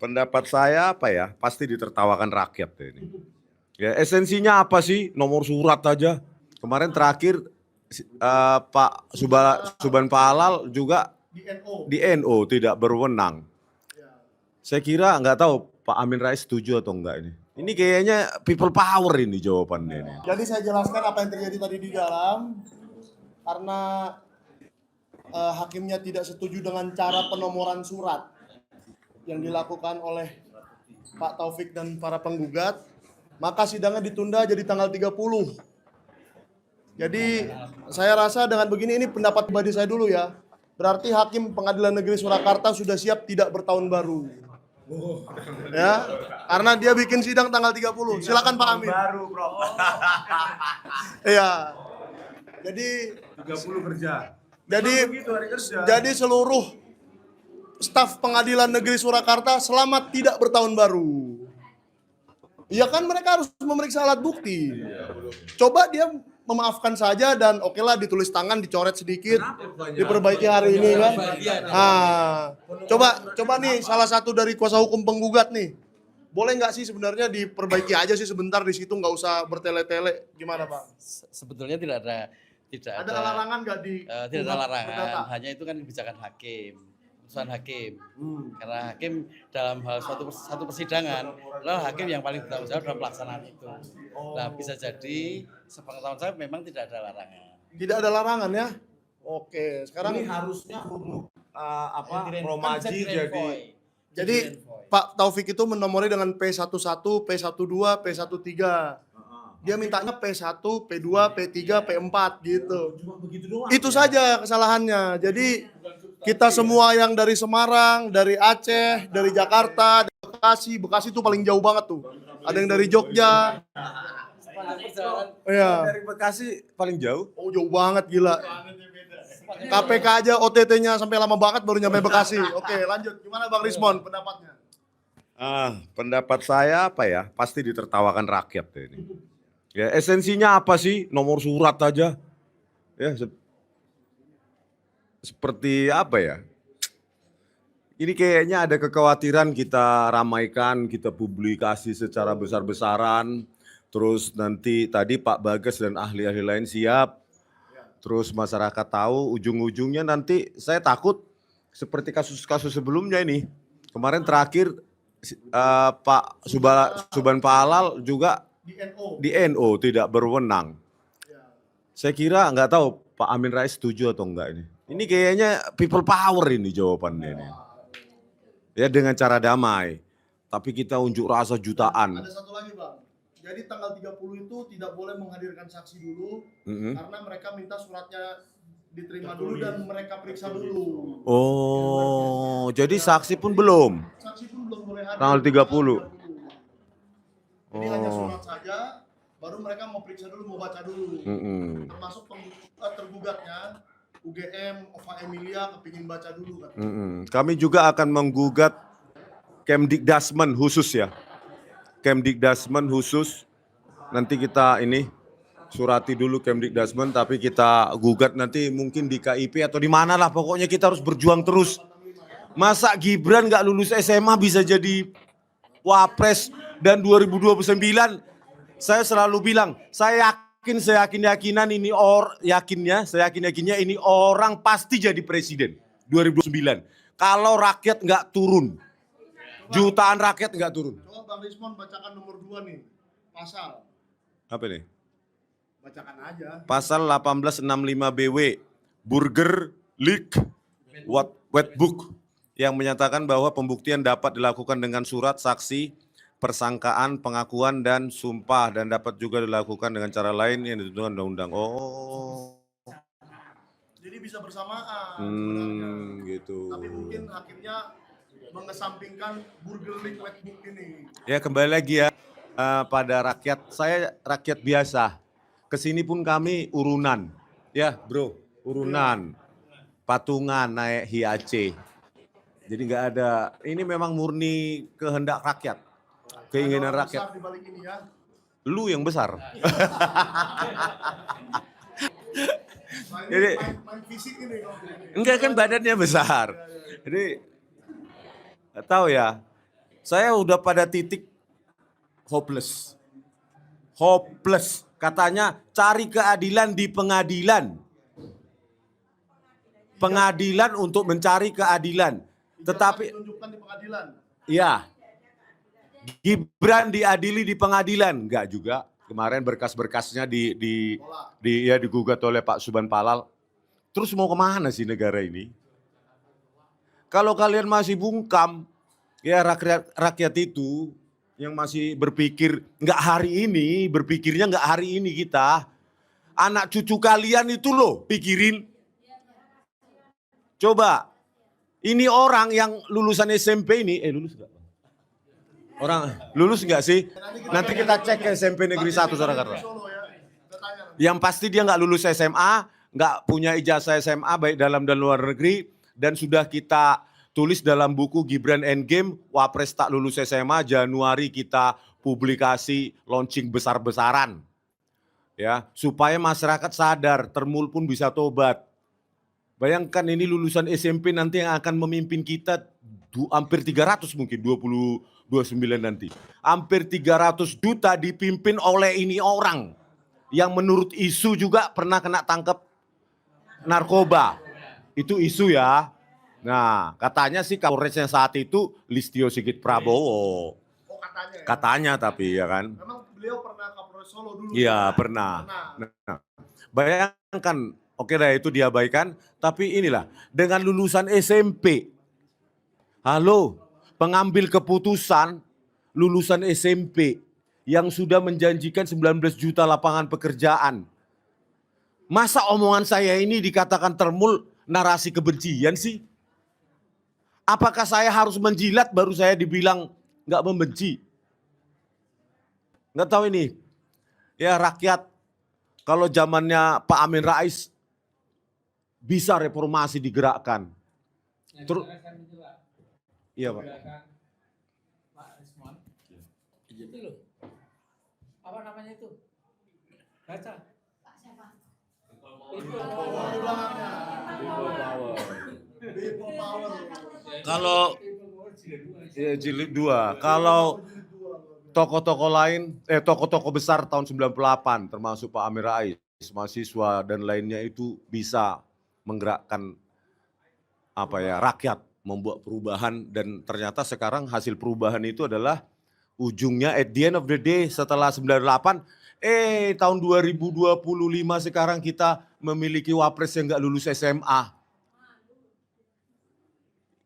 Pendapat saya apa ya, pasti ditertawakan rakyat ini. Ya, esensinya apa sih? Nomor surat aja. Kemarin terakhir Pak Suban Palal juga di NO tidak berwenang. Saya kira nggak tahu Pak Amin Rais setuju atau enggak ini. Ini kayaknya people power ini jawabannya ini. Jadi saya jelaskan apa yang terjadi tadi di dalam, karena hakimnya tidak setuju dengan cara penomoran surat yang dilakukan oleh Pak Taufik dan para penggugat, maka sidangnya ditunda jadi tanggal 30. Jadi saya rasa dengan begini, ini pendapat pribadi saya dulu ya, berarti Hakim Pengadilan Negeri Surakarta sudah siap tidak bertahun baru. Ya, karena dia bikin sidang tanggal 30. Silakan Pak Amin. Baru, Bro. Iya. Jadi 30 kerja. Jadi seluruh staf Pengadilan Negeri Surakarta selamat tidak bertahun baru. Ya kan mereka harus memeriksa alat bukti. Coba dia memaafkan saja dan okelah ditulis tangan, dicoret sedikit, diperbaiki hari ini kan. Coba nih salah satu dari kuasa hukum penggugat nih. Boleh nggak sih sebenarnya diperbaiki aja sih sebentar di situ, nggak usah bertele-tele, gimana Pak? Sebetulnya tidak ada larangan nggak di tidak ada larangan, hanya itu kan kebijakan hakim, keputusan hakim. Karena hakim dalam hal satu persidangan adalah hakim yang paling bertanggung jawab dalam pelaksanaan itu. Nah, bisa jadi sepengetahuan saya memang tidak ada larangan. Tidak ada larangan ya? Oke, sekarang Ini harusnya Romaji jadi Pak Taufik itu menomori dengan P11, P12, P13. Dia mintanya P1, P2, P3, P4 gitu. Cuma begitu doang. Itu saja kesalahannya. Jadi kita semua yang dari Semarang, dari Aceh, dari Jakarta, dari Bekasi itu paling jauh banget tuh. Ada yang dari Jogja. Iya. Dari Bekasi paling jauh. Oh, jauh banget gila. KPK aja OTT-nya sampai lama banget baru nyampe Bekasi. Oke, lanjut. Gimana Bang Rismon pendapatnya? Pendapat saya apa ya, pasti ditertawakan rakyat ini. Ya, esensinya apa sih? Nomor surat aja. Ya, seperti apa ya? Ini kayaknya ada kekhawatiran kita ramaikan, kita publikasi secara besar-besaran. Terus nanti tadi Pak Bagas dan ahli-ahli lain siap. Terus masyarakat tahu, ujung-ujungnya nanti saya takut seperti kasus-kasus sebelumnya ini. Kemarin terakhir Pak Suban Palal juga di NO tidak berwenang. Saya kira nggak tahu Pak Amin Rais setuju atau enggak ini. Ini kayaknya people power ini jawabannya ini. Ya dengan cara damai. Tapi kita unjuk rasa jutaan. Ada satu lagi Bang. Jadi tanggal 30 itu tidak boleh menghadirkan saksi dulu. Karena mereka minta suratnya diterima dulu dan mereka periksa dulu. Oh, jadi saksi pun belum? Saksi pun belum boleh hadir. Tanggal 30. Jadi hanya surat saja, baru mereka mau periksa dulu, mau baca dulu. Termasuk tergugatnya, UGM, Ova Emilia kepingin baca dulu kan. Kami juga akan menggugat Kemdikdasmen khusus ya. Kemdikdasmen khusus, nanti kita ini surati dulu Kemdikdasmen, tapi kita gugat nanti mungkin di KIP atau di mana lah, pokoknya kita harus berjuang terus. Masa Gibran nggak lulus SMA bisa jadi Wapres, dan 2029 saya selalu bilang, saya yakin-yakinnya ini orang pasti jadi presiden 2029. Kalau rakyat nggak turun, jutaan rakyat nggak turun. Coba Bang Rismon bacakan nomor 2 nih, pasal. Apa nih? Bacakan aja. Pasal 1865 BW, Burger League Wetbook, yang menyatakan bahwa pembuktian dapat dilakukan dengan surat, saksi, persangkaan, pengakuan, dan sumpah, dan dapat juga dilakukan dengan cara lain yang ditentukan undang-undang. Oh. Jadi bisa bersamaan. Gitu. Tapi mungkin hakimnya mengesampingkan Burger League Wetbook ini. Ya kembali lagi ya pada rakyat. Saya rakyat biasa. Kesini pun kami urunan. Ya bro, urunan. Patungan naik hiace. Jadi nggak ada. Ini memang murni kehendak rakyat. Keinginan rakyat. Besar dibalik ini ya. Lu yang besar. Jadi main fisik ini. Enggak kan badannya besar. Jadi nggak tahu ya. Saya udah pada titik hopeless. Hopeless. Katanya cari keadilan di pengadilan. Pengadilan untuk mencari keadilan. Tetapi Ditunjukkan di pengadilan. ya, Gibran diadili di pengadilan. Enggak juga. Kemarin berkas-berkasnya digugat oleh Pak Subhan Palal. Terus mau kemana sih negara ini? Kalau kalian masih bungkam, ya rakyat itu yang masih berpikir nggak hari ini, berpikirnya nggak hari ini kita. Anak cucu kalian itu loh pikirin. Coba, ini orang yang lulusan SMP ini, lulus nggak? Orang lulus nggak sih? Nanti kita cek ke SMP Negeri 1 Surakarta. Yang pasti dia nggak lulus SMA, nggak punya ijazah SMA baik dalam dan luar negeri, dan sudah kita tulis dalam buku Gibran Endgame, Wapres tak lulus SMA, Januari kita publikasi launching besar-besaran. Ya, supaya masyarakat sadar, Termul pun bisa tobat. Bayangkan ini lulusan SMP nanti yang akan memimpin kita hampir 300 mungkin, 29 nanti. Hampir 300 juta dipimpin oleh ini orang. Yang menurut isu juga pernah kena tangkap narkoba. Itu isu ya. Nah, katanya sih Kapolresnya saat itu Listio Sigit Prabowo. Oh katanya ya? Katanya tapi ya kan. Memang beliau pernah Kapolres Solo dulu? Iya pernah. Nah, bayangkan, oke dah itu diabaikan. Tapi inilah, dengan lulusan SMP. Halo, pengambil keputusan lulusan SMP yang sudah menjanjikan 19 juta lapangan pekerjaan. Masa omongan saya ini dikatakan Termul narasi kebencian sih? Apakah saya harus menjilat baru saya dibilang nggak membenci? Nggak tahu ini. Ya rakyat, kalau zamannya Pak Amin Rais bisa reformasi digerakkan. Terus, iya Pak. Pak Rismon, itu loh, apa namanya itu? Baca. Kalau ya jilid 2, kalau tokoh-tokoh lain, tokoh-tokoh besar tahun 98 termasuk Pak Amin Rais, mahasiswa dan lainnya itu bisa menggerakkan rakyat, membuat perubahan, dan ternyata sekarang hasil perubahan itu adalah ujungnya at the end of the day setelah 98 tahun 2025 sekarang kita memiliki wapres yang nggak lulus SMA.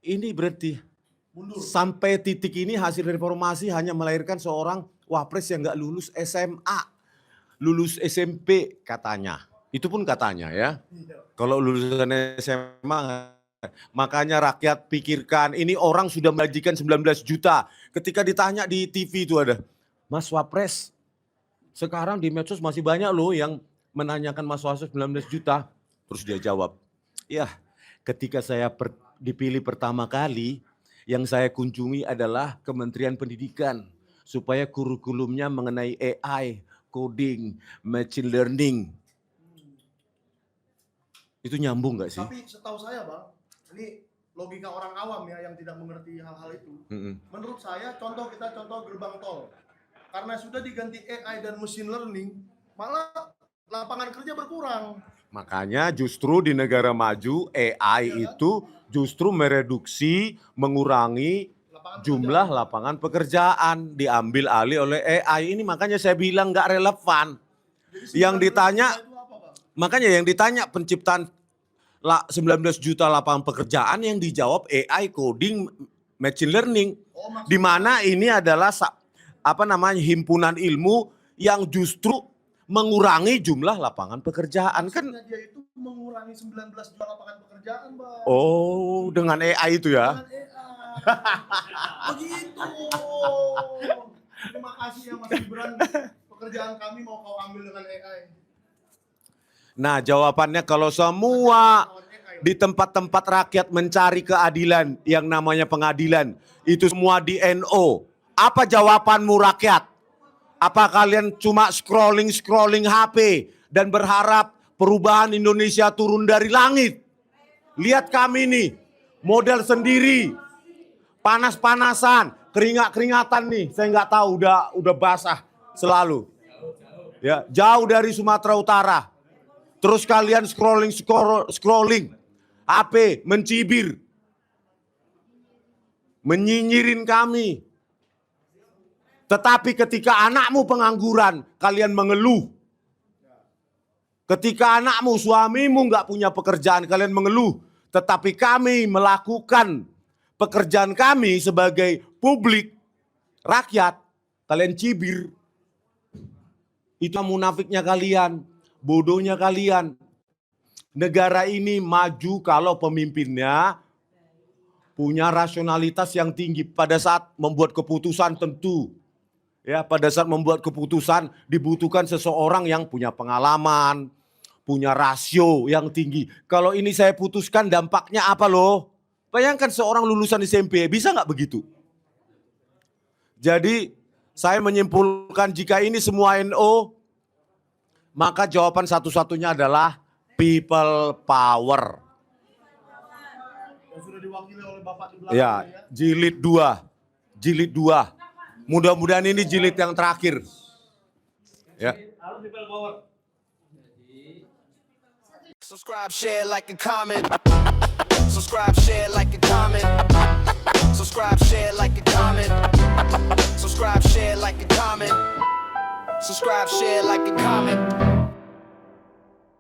Ini berarti sampai titik ini hasil reformasi hanya melahirkan seorang wapres yang nggak lulus SMA, lulus SMP katanya. Itu pun katanya ya. Kalau lulusan SMA, makanya rakyat pikirkan, ini orang sudah menjanjikan 19 juta. Ketika ditanya di TV itu ada, Mas Wapres, sekarang di medsos masih banyak loh yang menanyakan Mas Wapres 19 juta. Terus dia jawab, ya ketika saya dipilih pertama kali, yang saya kunjungi adalah Kementerian Pendidikan. Supaya kurikulumnya mengenai AI, coding, machine learning. Itu nyambung gak sih? Tapi setahu saya Bang, ini logika orang awam ya yang tidak mengerti hal-hal itu. Menurut saya contoh gerbang tol. Karena sudah diganti AI dan machine learning, malah lapangan kerja berkurang. Makanya justru di negara maju AI itu justru mereduksi, mengurangi jumlah lapangan pekerjaan, diambil alih oleh AI. Ini makanya saya bilang nggak relevan. Yang ditanya, makanya yang ditanya penciptaan 19 juta lapangan pekerjaan yang dijawab AI, coding, machine learning. Di mana ini adalah himpunan ilmu yang justru mengurangi jumlah lapangan pekerjaan kan. Dia itu mengurangi 19 juta lapangan pekerjaan, Bang. Oh, dengan AI itu ya. Dengan AI. Begitu. Terima kasih ya Mas Gibran. Pekerjaan kami mau kau ambil dengan AI. Nah, jawabannya kalau semua di tempat-tempat rakyat mencari keadilan yang namanya pengadilan, itu semua di NO. Apa jawabanmu rakyat? Apa kalian cuma scrolling HP dan berharap perubahan Indonesia turun dari langit? Lihat kami nih, model sendiri, panas-panasan. keringat-keringatan nih, saya nggak tahu udah basah selalu. Ya, jauh dari Sumatera Utara. Terus kalian scrolling, HP, mencibir, menyinyirin kami. Tetapi ketika anakmu pengangguran, kalian mengeluh. Ketika anakmu, suamimu nggak punya pekerjaan, kalian mengeluh. Tetapi kami melakukan pekerjaan kami sebagai publik, rakyat, kalian cibir. Itu munafiknya kalian, bodohnya kalian. Negara ini maju kalau pemimpinnya punya rasionalitas yang tinggi. Pada saat membuat keputusan tentu, ya pada saat membuat keputusan dibutuhkan seseorang yang punya pengalaman, punya rasio yang tinggi. Kalau ini saya putuskan dampaknya apa loh? Bayangkan seorang lulusan SMP, bisa nggak begitu? Jadi saya menyimpulkan jika ini semua NO, maka jawaban satu-satunya adalah people power. Yang sudah diwakili oleh Bapak di belakang Ya, ini ya. jilid 2. Jilid 2. Mudah-mudahan ini jilid yang terakhir. Ya. Subscribe, share, like, and comment. Subscribe, share, like, and comment. Subscribe, share, like, and comment. Subscribe, share, like, and comment. Subscribe, share, like, and comment.